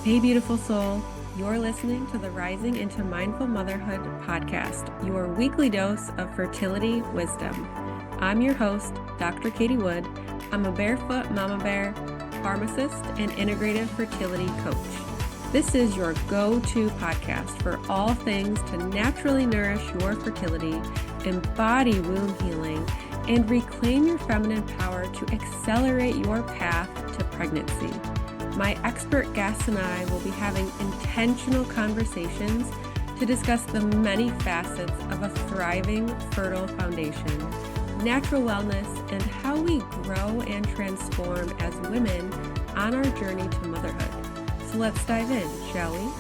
Hey, beautiful soul. You're listening to the Rising into Mindful Motherhood podcast, your weekly dose of fertility wisdom. I'm your host, Dr. Katie Wood. I'm a barefoot mama bear, pharmacist, and integrative fertility coach. This is your go-to podcast for all things to naturally nourish your fertility, embody womb healing, and reclaim your feminine power to accelerate your path to pregnancy. My expert guests and I will be having intentional conversations to discuss the many facets of a thriving, fertile foundation, natural wellness, and how we grow and transform as women on our journey to motherhood. So let's dive in, shall we?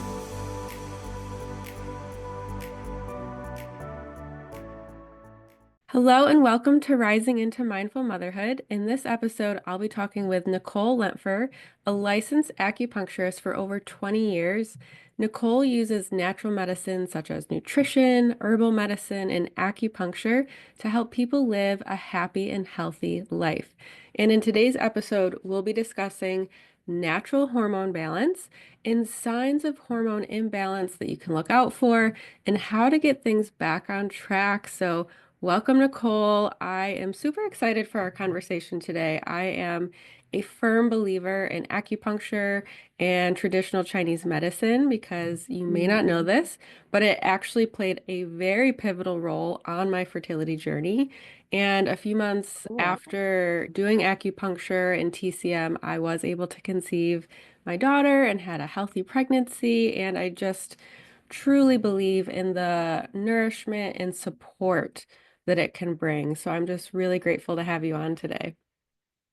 Hello and welcome to Rising into Mindful Motherhood. In this episode, I'll be talking with Nicole Lentfer, a licensed acupuncturist for over 20 years. Nicole uses natural medicine such as nutrition, herbal medicine, and acupuncture to help people live a happy and healthy life. And in today's episode, we'll be discussing natural hormone balance and signs of hormone imbalance that you can look out for and how to get things back on track. So welcome, Nicole. I am super excited for our conversation today. I am a firm believer in acupuncture and traditional Chinese medicine because you may not know this, but it actually played a very pivotal role on my fertility journey. And a few months after doing acupuncture and TCM, I was able to conceive my daughter and had a healthy pregnancy. And I just truly believe in the nourishment and support that it can bring. So I'm just really grateful to have you on today.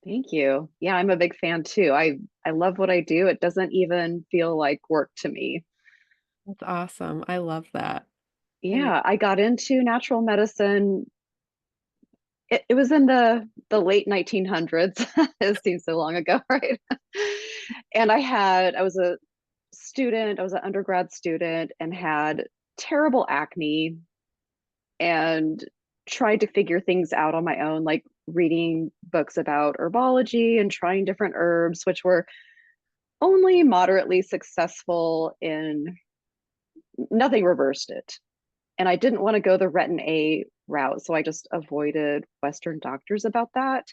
Thank you. Yeah, I'm a big fan too. I love what I do. It doesn't even feel like work to me. That's awesome. I love that. And Yeah, I got into natural medicine. It was in the late 1900s. It seems so long ago, right? And I was a student, I was an undergrad student and had terrible acne and tried to figure things out on my own, like reading books about herbology and trying different herbs, which were only moderately successful in nothing reversed it. And I didn't want to go the retin A route. So I just avoided Western doctors about that.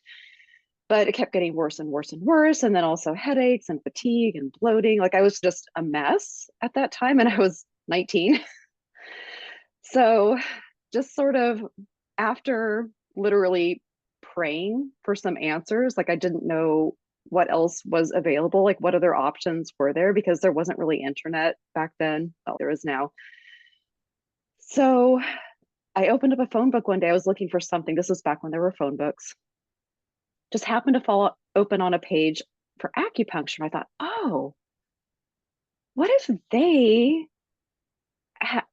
But it kept getting worse and worse and worse. And then also headaches and fatigue and bloating. Like I was just a mess at that time. And I was 19. So just sort of after literally praying for some answers, like I didn't know what else was available, like what other options were there, because there wasn't really internet back then. Well, there is now. So I opened up a phone book one day. I was looking for something. This was back when there were phone books. Just happened to fall open on a page for acupuncture. I thought, oh, what if they,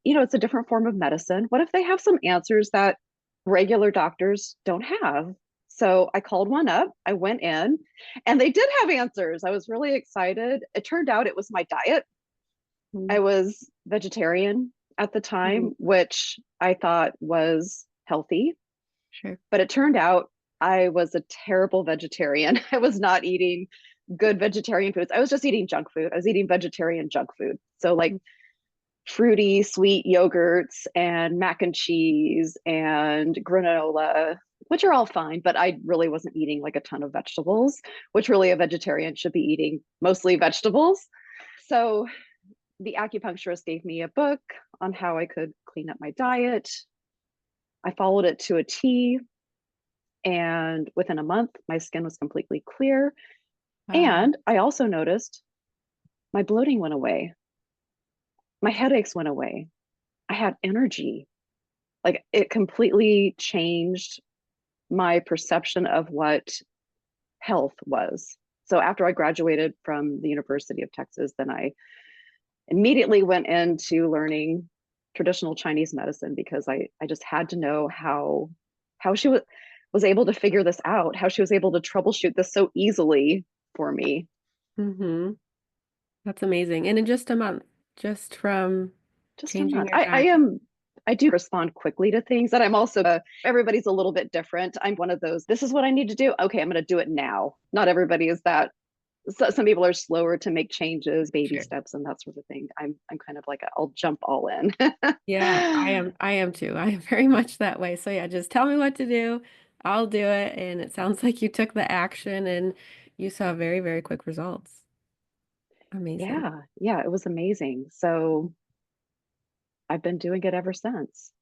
it's a different form of medicine. What if they have some answers that regular doctors don't have? So I called one up, I went in, and they did have answers. I was really excited. It turned out it was my diet. I was vegetarian at the time, which I thought was healthy. sure. But it turned out I was a terrible vegetarian. I was not eating good vegetarian foods. I was just eating junk food. I was eating vegetarian junk food. So like fruity, sweet yogurts and mac and cheese and granola, which are all fine, but I really wasn't eating like a ton of vegetables, which really a vegetarian should be eating mostly vegetables. So the acupuncturist gave me a book on how I could clean up my diet. I followed it to a T, and within a month, my skin was completely clear. Wow. And I also noticed my bloating went away. My headaches went away. I had energy. Like it completely changed my perception of what health was. So after I graduated from the University of Texas, then I immediately went into learning traditional Chinese medicine because I just had to know how she was able to figure this out, how she was able to troubleshoot this so easily for me. Mm-hmm. That's amazing. And in just a month, just from Just a changing month. your diet. I do respond quickly to things that I'm also everybody's a little bit different. I'm one of those, this is what I need to do. Okay, I'm going to do it now. Not everybody is that So some people are slower to make changes, baby Sure. steps, and that sort of thing. I'm kind of like I'll jump all in. Yeah, I am too. I am very much that way. So yeah, just tell me what to do. I'll do it. And it sounds like you took the action and you saw very, very quick results. Amazing. Yeah, yeah, it was amazing. So I've been doing it ever since.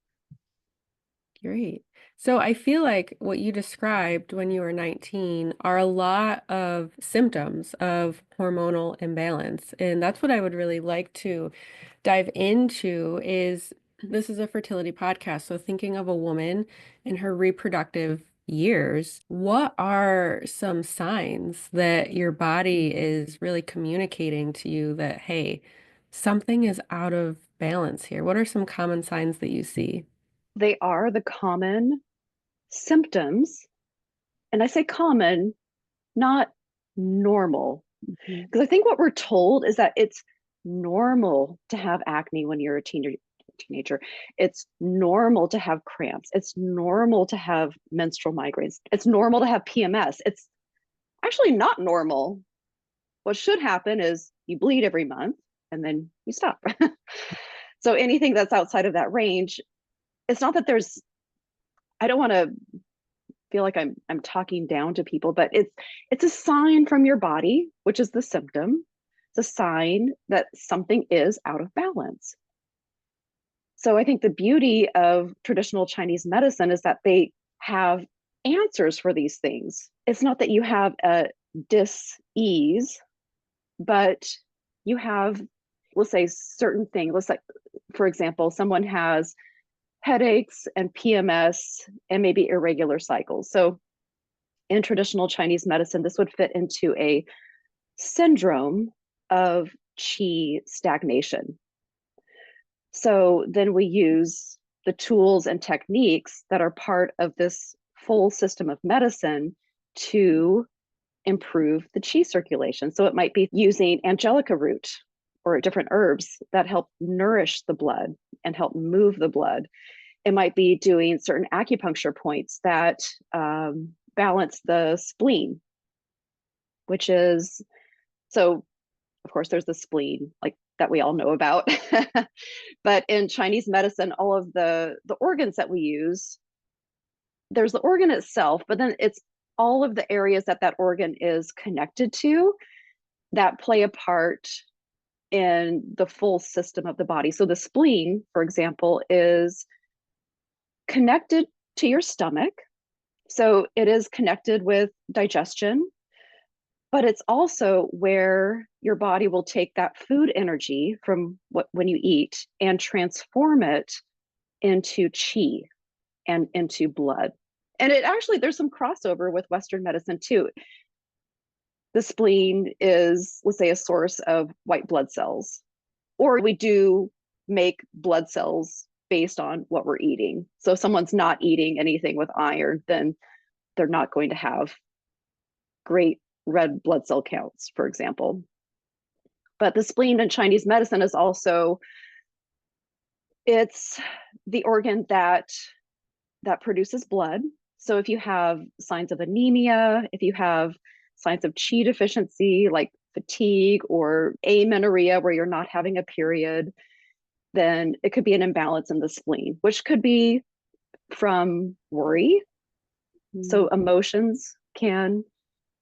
Great. So I feel like what you described when you were 19 are a lot of symptoms of hormonal imbalance. And that's what I would really like to dive into is this is a fertility podcast. So thinking of a woman in her reproductive years, what are some signs that your body is really communicating to you that, hey, something is out of balance here? What are some common signs that you see? They are the common symptoms, and I say common, not normal. Mhm. Because I think what we're told is that it's normal to have acne when you're a teenager. It's normal to have cramps. It's normal to have menstrual migraines. It's normal to have PMS. It's actually not normal. What should happen is you bleed every month and then you stop. So anything that's outside of that range, it's not that there's, I don't want to feel like I'm talking down to people, but it's a sign from your body, which is the symptom. It's a sign that something is out of balance. So I think the beauty of traditional Chinese medicine is that they have answers for these things. It's not that you have a dis-ease, but you have, let's say, certain things. Let's like, for example, someone has headaches and PMS and maybe irregular cycles. So in traditional Chinese medicine, this would fit into a syndrome of qi stagnation. So then we use the tools and techniques that are part of this full system of medicine to improve the qi circulation. So it might be using angelica root or different herbs that help nourish the blood and help move the blood. It might be doing certain acupuncture points that balance the spleen, which is so, of course, there's the spleen, like that we all know about. But in Chinese medicine, all of the organs that we use, there's the organ itself, but then it's all of the areas that that organ is connected to that play a part in the full system of the body. So the spleen, for example, is connected to your stomach. So it is connected with digestion, but it's also where your body will take that food energy from what when you eat and transform it into chi and into blood. And it actually there's some crossover with Western medicine too. The spleen is, let's say, a source of white blood cells, or we do make blood cells based on what we're eating. So if someone's not eating anything with iron, then they're not going to have great red blood cell counts, for example. But the spleen in Chinese medicine is also it's the organ that produces blood. So if you have signs of anemia, if you have signs of qi deficiency like fatigue or amenorrhea where you're not having a period, then it could be an imbalance in the spleen, which could be from worry. So Mm. emotions can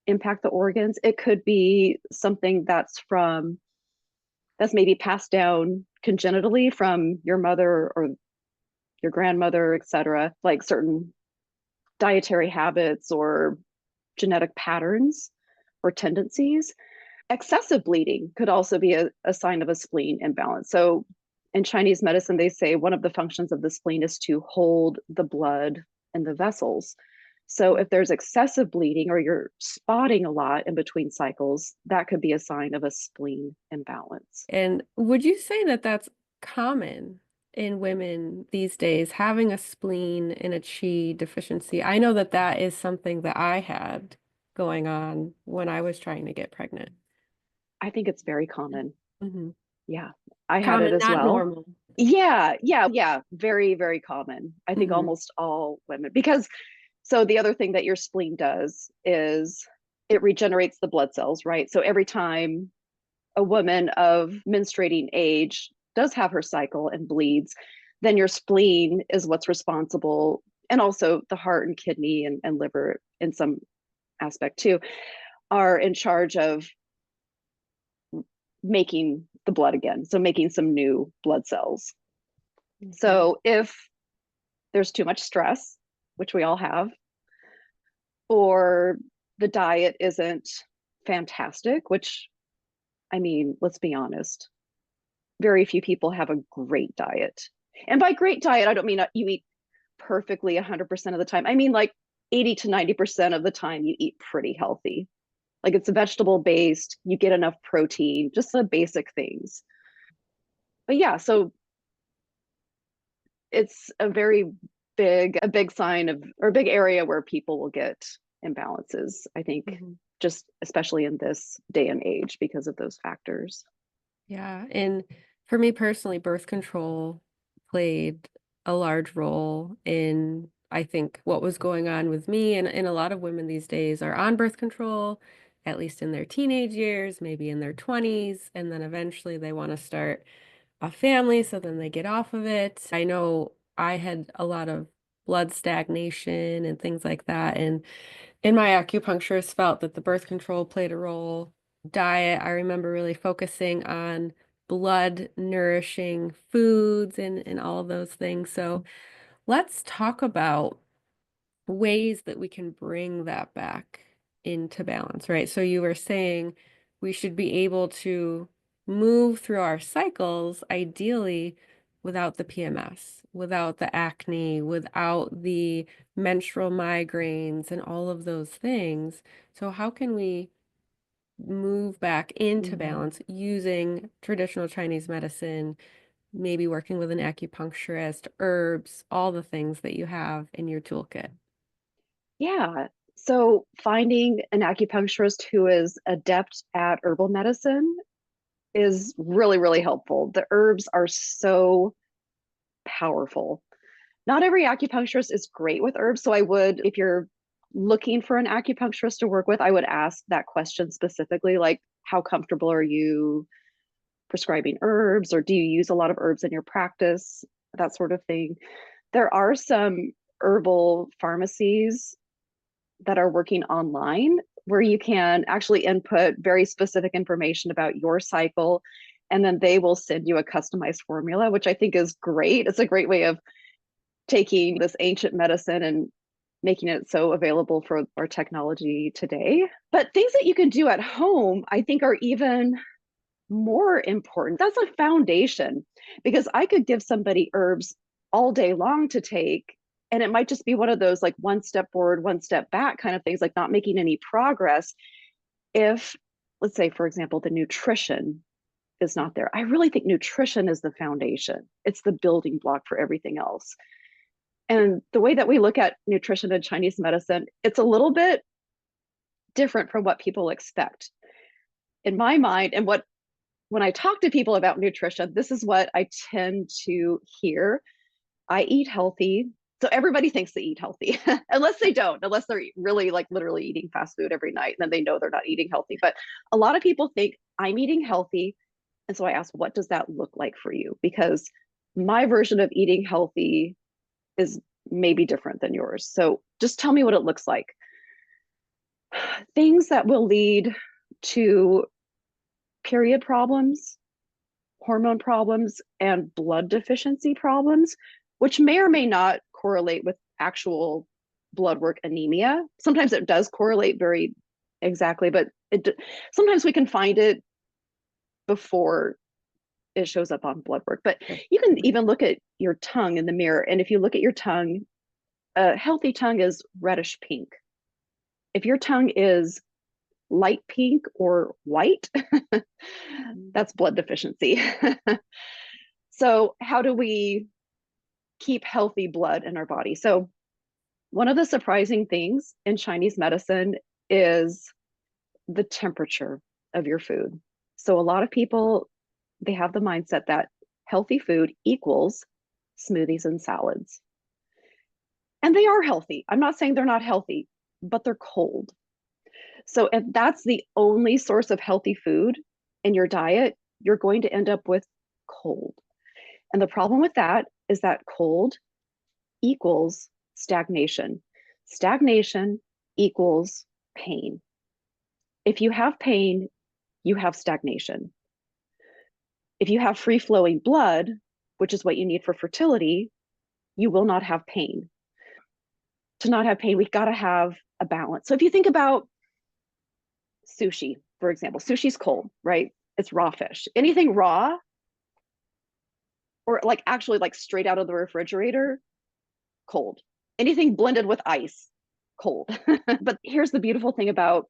impact the organs. It could be something that's maybe passed down congenitally from your mother or your grandmother, et cetera, like certain dietary habits or genetic patterns or tendencies. Excessive bleeding could also be a sign of a spleen imbalance. So in Chinese medicine, they say one of the functions of the spleen is to hold the blood in the vessels. So if there's excessive bleeding or you're spotting a lot in between cycles, that could be a sign of a spleen imbalance. And would you say that that's common in women these days, having a spleen and a chi deficiency? I know that that is something that I had going on when I was trying to get pregnant. I think it's very common. Hmm. Yeah, I had it Common, as not well. normal. Yeah. Very, very common. I think Hmm. almost all women, because so the other thing that your spleen does is it regenerates the blood cells, right? So every time a woman of menstruating age does have her cycle and bleeds, then your spleen is what's responsible, and also the heart and kidney and liver in some aspect too, are in charge of making the blood again. So making some new blood cells. Mhm. So if there's too much stress, which we all have, or the diet isn't fantastic, which, I mean, let's be honest, very few people have a great diet. And by great diet, I don't mean you eat perfectly 100% of the time. I mean, like 80 to 90% of the time, you eat pretty healthy. Like it's vegetable based, you get enough protein, just the basic things. But yeah, so it's a big sign of, or a big area where people will get imbalances, I think, Mhm. just especially in this day and age because of those factors. Yeah. And for me personally, birth control played a large role in, I think, what was going on with me. And a lot of women these days are on birth control, at least in their teenage years, maybe in their 20s. And then eventually they want to start a family. So then they get off of it. I know I had a lot of blood stagnation and things like that. And my acupuncturist felt that the birth control played a role. Diet, I remember really focusing on blood nourishing foods and all of those things. So let's talk about ways that we can bring that back into balance, right? So you were saying we should be able to move through our cycles, ideally without the PMS, without the acne, without the menstrual migraines and all of those things. So how can we move back into Mm-hmm. balance using traditional Chinese medicine, maybe working with an acupuncturist, herbs, all the things that you have in your toolkit? Yeah. So finding an acupuncturist who is adept at herbal medicine is really, really helpful. The herbs are so powerful. Not every acupuncturist is great with herbs. So I would, if you're looking for an acupuncturist to work with, I would ask that question specifically, like, how comfortable are you prescribing herbs, or do you use a lot of herbs in your practice? That sort of thing. There are some herbal pharmacies that are working online where you can actually input very specific information about your cycle, and then they will send you a customized formula, which I think is great. It's a great way of taking this ancient medicine and making it so available for our technology today. But things that you can do at home, I think, are even more important. That's a foundation, because I could give somebody herbs all day long to take, and it might just be one of those like one step forward, one step back kind of things, like not making any progress. If, let's say, for example, the nutrition is not there, I really think nutrition is the foundation, it's the building block for everything else. And the way that we look at nutrition in Chinese medicine, it's a little bit different from what people expect. In my mind, and what, when I talk to people about nutrition, this is what I tend to hear. I eat healthy. So everybody thinks they eat healthy, unless they don't, unless they're really like literally eating fast food every night, and then they know they're not eating healthy. But a lot of people think I'm eating healthy. And so I ask, what does that look like for you? Because my version of eating healthy is maybe different than yours. So just tell me what it looks like. Things that will lead to period problems, hormone problems, and blood deficiency problems, which may or may not correlate with actual blood work anemia. Sometimes it does correlate very exactly, but sometimes we can find it before it shows up on blood work. But Right. you can even look at your tongue in the mirror. And if you look at your tongue, a healthy tongue is reddish pink. If your tongue is light pink or white, Mhm. that's blood deficiency. So, how do we keep healthy blood in our body? So, one of the surprising things in Chinese medicine is the temperature of your food. So, a lot of people, they have the mindset that healthy food equals smoothies and salads. And they are healthy. I'm not saying they're not healthy, but they're cold. So if that's the only source of healthy food in your diet, you're going to end up with cold. And the problem with that is that cold equals stagnation. Stagnation equals pain. If you have pain, you have stagnation. If you have free flowing blood, which is what you need for fertility, you will not have pain. To not have pain, we've got to have a balance. So if you think about sushi, for example, sushi's cold, right? It's raw fish. Anything raw or like actually like straight out of the refrigerator, cold. Anything blended with ice, cold. But here's the beautiful thing about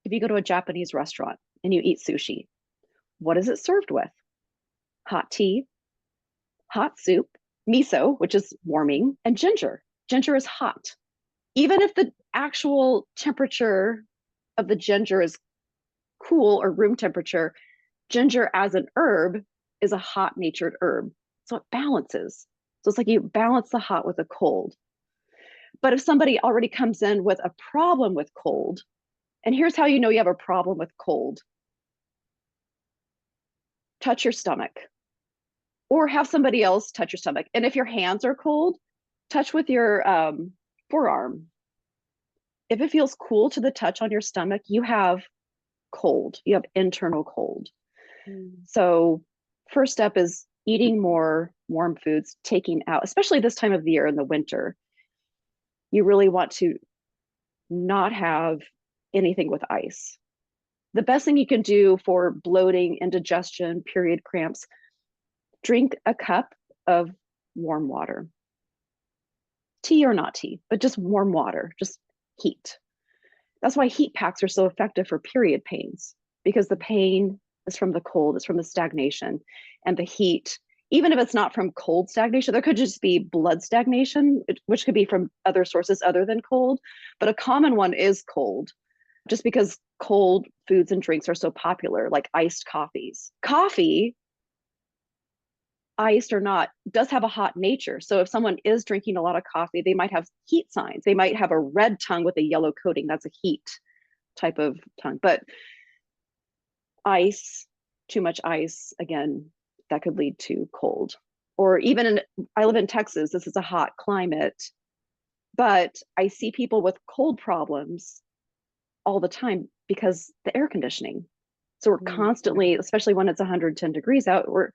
if you go to a Japanese restaurant and you eat sushi, what is it served with? Hot tea, hot soup, miso, which is warming, and ginger. Ginger is hot. Even if the actual temperature of the ginger is cool or room temperature, ginger as an herb is a hot natured herb. So it balances. So it's like you balance the hot with the cold. But if somebody already comes in with a problem with cold, and here's how you know you have a problem with cold, touch your stomach or have somebody else touch your stomach. And if your hands are cold, touch with your forearm. If it feels cool to the touch on your stomach, you have cold, you have internal cold. So, first step is eating more warm foods, taking out, especially this time of the year in the winter. You really want to not have anything with ice. The best thing you can do for bloating, indigestion, period cramps, drink a cup of warm water. Tea or not tea, but just warm water, just heat. That's why heat packs are so effective for period pains, because the pain is from the cold, it's from the stagnation. And the heat, even if it's not from cold stagnation, there could just be blood stagnation, which could be from other sources other than cold. But a common one is cold, just because cold foods and drinks are so popular, like iced coffees. Coffee, iced or not, does have a hot nature. So if someone is drinking a lot of coffee, they might have heat signs. They might have a red tongue with a yellow coating. That's a heat type of tongue. But ice, too much ice, again, that could lead to cold. Or even I live in Texas, this is a hot climate, but I see people with cold problems all the time because the air conditioning. So we're constantly, especially when it's 110 degrees out, we're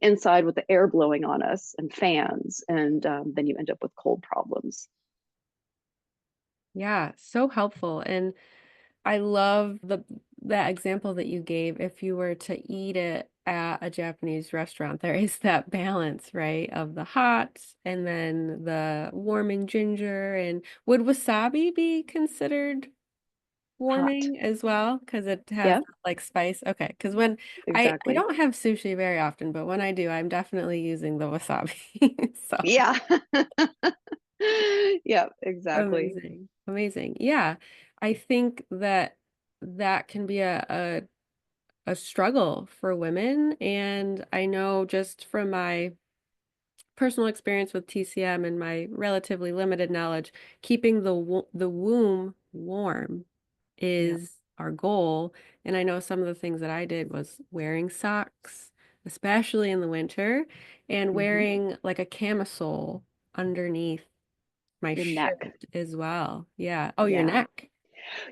inside with the air blowing on us and fans, and then you end up with cold problems. Yeah, so helpful. And I love that example that you gave. If you were to eat it at a Japanese restaurant, there is that balance, right? Of the hot and then the warming ginger. And would wasabi be considered Hot. warming as well? Because it has Yeah, like spice. Okay. Because when I exactly. don't have sushi very often, but when I do, I'm definitely using the wasabi. So Yeah. Yeah, exactly. amazing. Amazing. Yeah. I think that that can be a struggle for women. And I know just from my personal experience with TCM and my relatively limited knowledge, keeping the womb warm Yeah. is our goal. And I know some of the things that I did was wearing socks, especially in the winter, and Hmm. wearing like a camisole underneath my Your neck. shirt as well. Yeah. Oh, your Yeah. neck.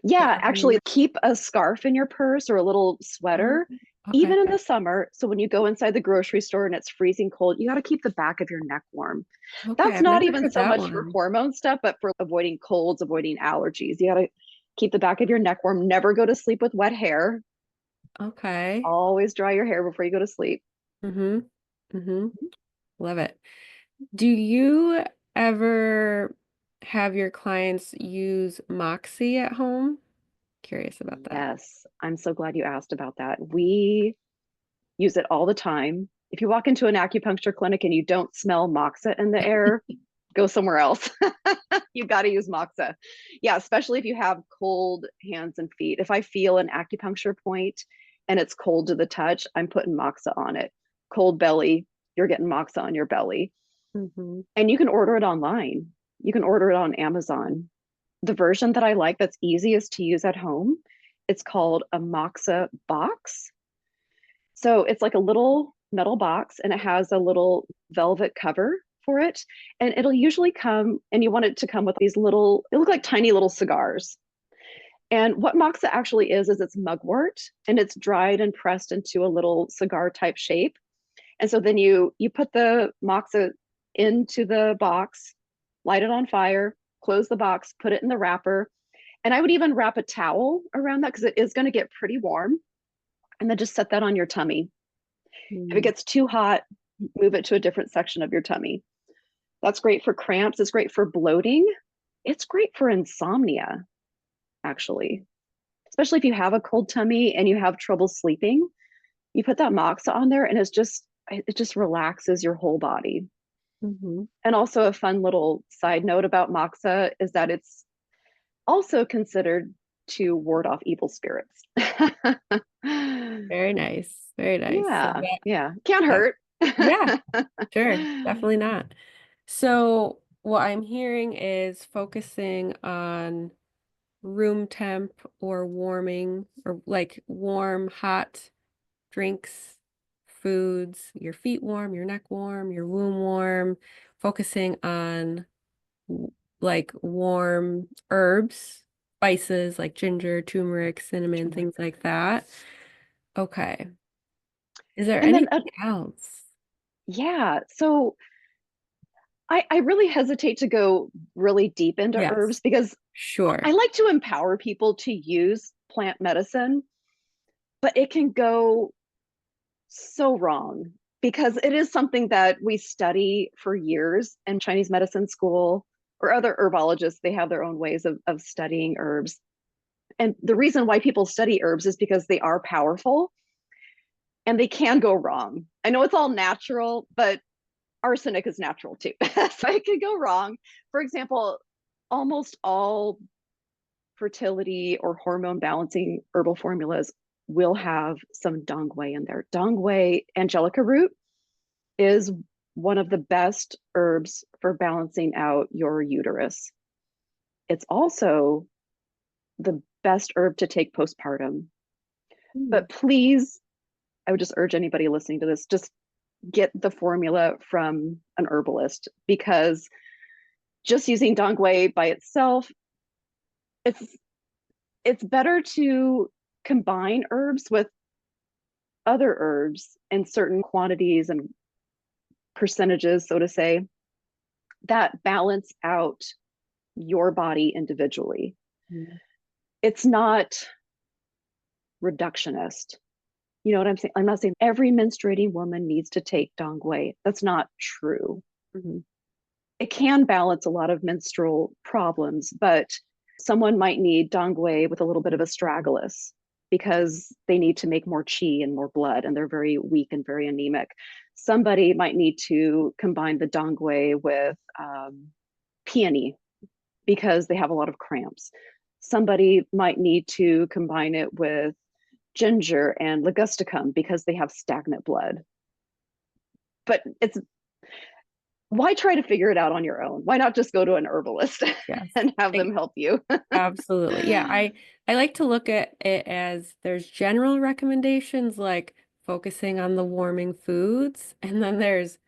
The Yeah, cuff on your actually neck. keep a scarf in your purse or a little Oh, sweater, okay. even in the summer. So when you go inside the grocery store and it's freezing cold, you got to keep the back of your neck warm. Okay. That's I've not never even heard so that much for one. hormone stuff, but for avoiding colds, avoiding allergies. You got to keep the back of your neck warm. Never go to sleep with wet hair. Okay. Always dry your hair before you go to sleep. Mm-hmm. Mm-hmm. Love it. Do you ever have your clients use Moxie at home? Curious about that. Yes, I'm so glad you asked about that. We use it all the time. If you walk into an acupuncture clinic and you don't smell moxa in the air, go somewhere else. You got to use moxa. Yeah, especially if you have cold hands and feet. If I feel an acupuncture point and it's cold to the touch, I'm putting moxa on it. Cold belly, you're getting moxa on your belly. Mm-hmm. And you can order it online. You can order it on Amazon. The version that I like that's easiest to use at home It's called a Moxa box. So it's like a little metal box and it has a little velvet cover for it. And it'll usually come, and you want it to come with these little, they look like tiny little cigars. And what Moxa actually is it's mugwort and it's dried and pressed into a little cigar type shape. And so then you put the Moxa into the box, light it on fire, close the box, put it in the wrapper. And I would even wrap a towel around that because it is going to get pretty warm. And then just set that on your tummy. If it Mm. gets too hot, move it to a different section of your tummy. That's great for cramps. It's great for bloating. It's great for insomnia, actually, especially if you have a cold tummy and you have trouble sleeping. You put that Moxa on there and it just relaxes your whole body. Mhm. And also a fun little side note about Moxa is that it's also considered to ward off evil spirits. Very nice. Very nice. So Yeah, yeah. Can't that, hurt. yeah, sure. Definitely not. So what I'm hearing is focusing on room temp or warming or like warm, hot drinks, foods, your feet warm, your neck warm, your womb warm, focusing on like warm herbs, spices like ginger, turmeric, cinnamon, Turmeric. things like that. Okay. Is there And then, anything else? yeah, so I really hesitate to go really deep into herbs Yes, because I sure. like to empower people to use plant medicine, but it can go so wrong because it is something that we study for years in Chinese medicine school or other herbologists. They have their own ways of studying herbs. And the reason why people study herbs is because they are powerful and they can go wrong. I know it's all natural, but arsenic is natural too. So it could go wrong. For example, almost all fertility or hormone balancing herbal formulas will have some dongwei in there. Dongwei angelica root is one of the best herbs for balancing out your uterus. It's also the best herb to take postpartum. Hmm. But please, I would just urge anybody listening to this, just get the formula from an herbalist because just using dongwei by itself, it's it's better to combine herbs with other herbs in certain quantities and percentages, so to say, that balance out your body individually. Mhm. It's not reductionist. You know what I'm saying? I'm not saying every menstruating woman needs to take dongwei. That's not true. Mhm. It can balance a lot of menstrual problems, but someone might need dongwei with a little bit of astragalus because they need to make more qi and more blood and they're very weak and very anemic. Somebody might need to combine the dongwei with peony because they have a lot of cramps. Somebody might need to combine it with ginger and ligusticum because they have stagnant blood. But it's why try to figure it out on your own? Why not just go to an herbalist Yes. and have them help you? Absolutely. Yeah, I like to look at it as there's general recommendations like focusing on the warming foods, and then there's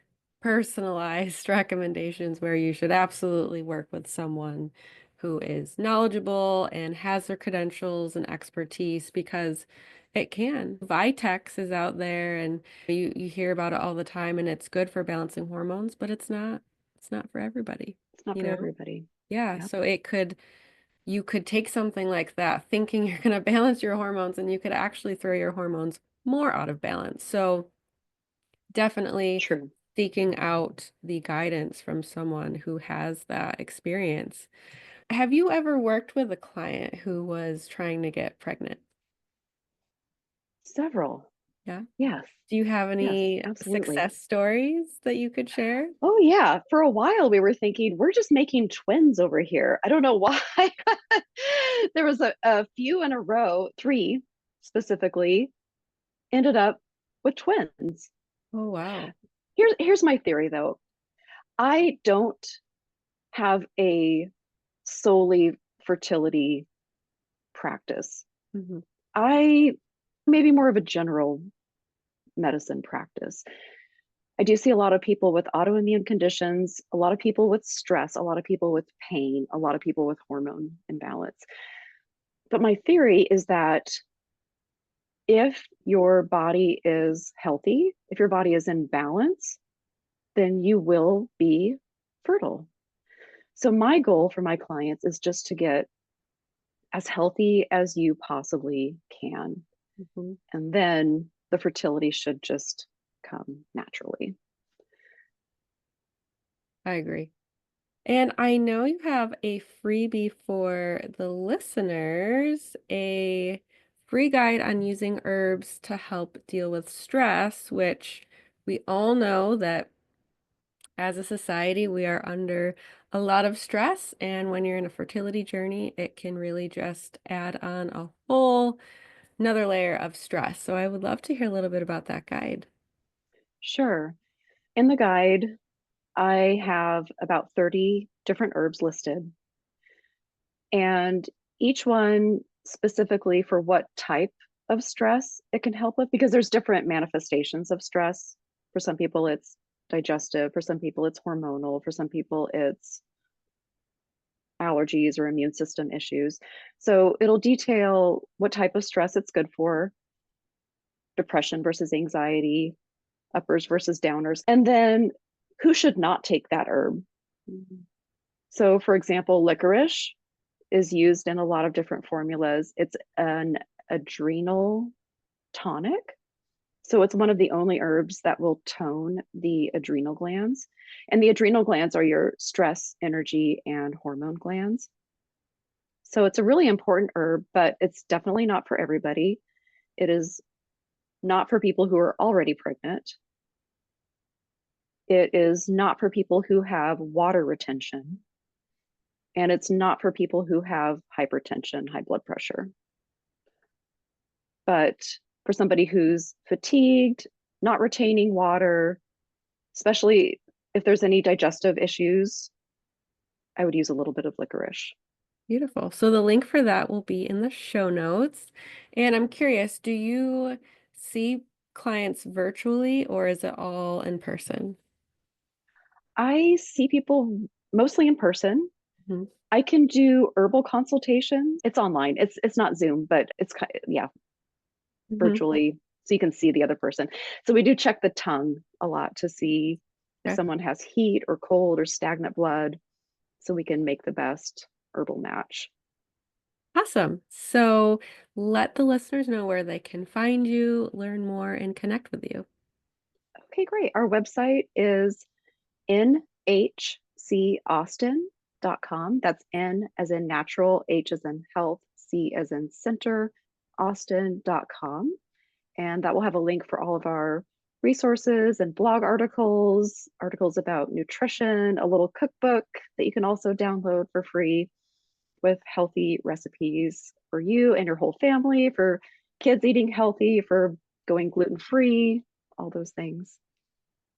personalized recommendations where you should absolutely work with someone who is knowledgeable and has their credentials and expertise because it can. Vitex is out there and you hear about it all the time and it's good for balancing hormones, but it's not for everybody, It's not you for know? everybody. Yeah, Yep. so you could take something like that, thinking you're going to balance your hormones, and you could actually throw your hormones more out of balance. So definitely True. seeking out the guidance from someone who has that experience. Have you ever worked with a client who was trying to get pregnant? Several. Yeah. Yes. Do you have Yes, any absolutely. success stories that you could share? Oh, yeah. For a while, we were thinking, we're just making twins over here. I don't know why. There was a few in a row, three specifically, ended up with twins. Oh, wow. Here's my theory, though. I don't have a solely fertility practice. Mhm. I maybe more of a general medicine practice. I do see a lot of people with autoimmune conditions, a lot of people with stress, a lot of people with pain, a lot of people with hormone imbalance. But my theory is that if your body is healthy, if your body is in balance, then you will be fertile. So, my goal for my clients is just to get as healthy as you possibly can. Mhm. And then the fertility should just come naturally. I agree. And I know you have a freebie for the listeners, a free guide on using herbs to help deal with stress, which we all know that as a society, we are under a lot of stress. And when you're in a fertility journey, it can really just add on a whole another layer of stress. So I would love to hear a little bit about that guide. Sure. In the guide, I have about 30 different herbs listed, and each one specifically for what type of stress it can help with, because there's different manifestations of stress. For some people, it's digestive, for some people, it's hormonal, for some people, it's allergies or immune system issues. So it'll detail what type of stress it's good for, depression versus anxiety, uppers versus downers, and then who should not take that herb. Mhm. So, for example, licorice is used in a lot of different formulas. It's an adrenal tonic. So, it's one of the only herbs that will tone the adrenal glands. And the adrenal glands are your stress, energy, and hormone glands. So, it's a really important herb, but it's definitely not for everybody. It is not for people who are already pregnant. It is not for people who have water retention, and it's not for people who have hypertension, high blood pressure. But for somebody who's fatigued, not retaining water, especially if there's any digestive issues, I would use a little bit of licorice. Beautiful. So the link for that will be in the show notes. And I'm curious, do you see clients virtually or is it all in person? I see people mostly in person. Mhm. I can do herbal consultations. It's online. It's not Zoom, but it's yeah, Mhm. virtually, so you can see the other person. So we do check the tongue a lot to see if Okay. someone has heat or cold or stagnant blood, so we can make the best herbal match. Awesome. So let the listeners know where they can find you, learn more, and connect with you. Okay, great. Our website is nhcaustin.com. That's N as in natural, H as in health, C as in center, austin.com. And that will have a link for all of our resources and blog articles, articles about nutrition, a little cookbook that you can also download for free with healthy recipes for you and your whole family, for kids eating healthy, for going gluten free, all those things.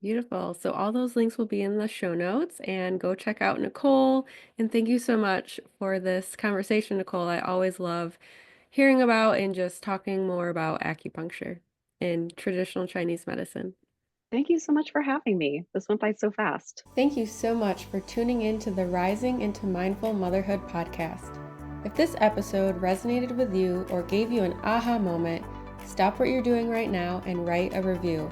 Beautiful. So all those links will be in the show notes and go check out Nicole. And thank you so much for this conversation, Nicole. I always love hearing about and just talking more about acupuncture and traditional Chinese medicine. Thank you so much for having me. This went by so fast. Thank you so much for tuning in to the Rising into Mindful Motherhood podcast. If this episode resonated with you or gave you an aha moment, stop what you're doing right now and write a review.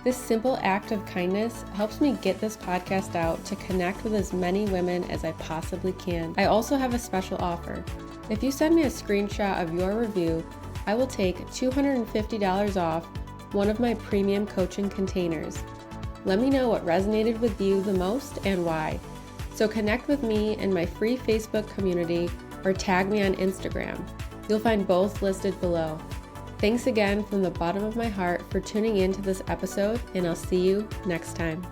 This simple act of kindness helps me get this podcast out to connect with as many women as I possibly can. I also have a special offer. If you send me a screenshot of your review, I will take $250 off one of my premium coaching containers. Let me know what resonated with you the most and why. So connect with me in my free Facebook community or tag me on Instagram. You'll find both listed below. Thanks again from the bottom of my heart for tuning in to this episode, and I'll see you next time.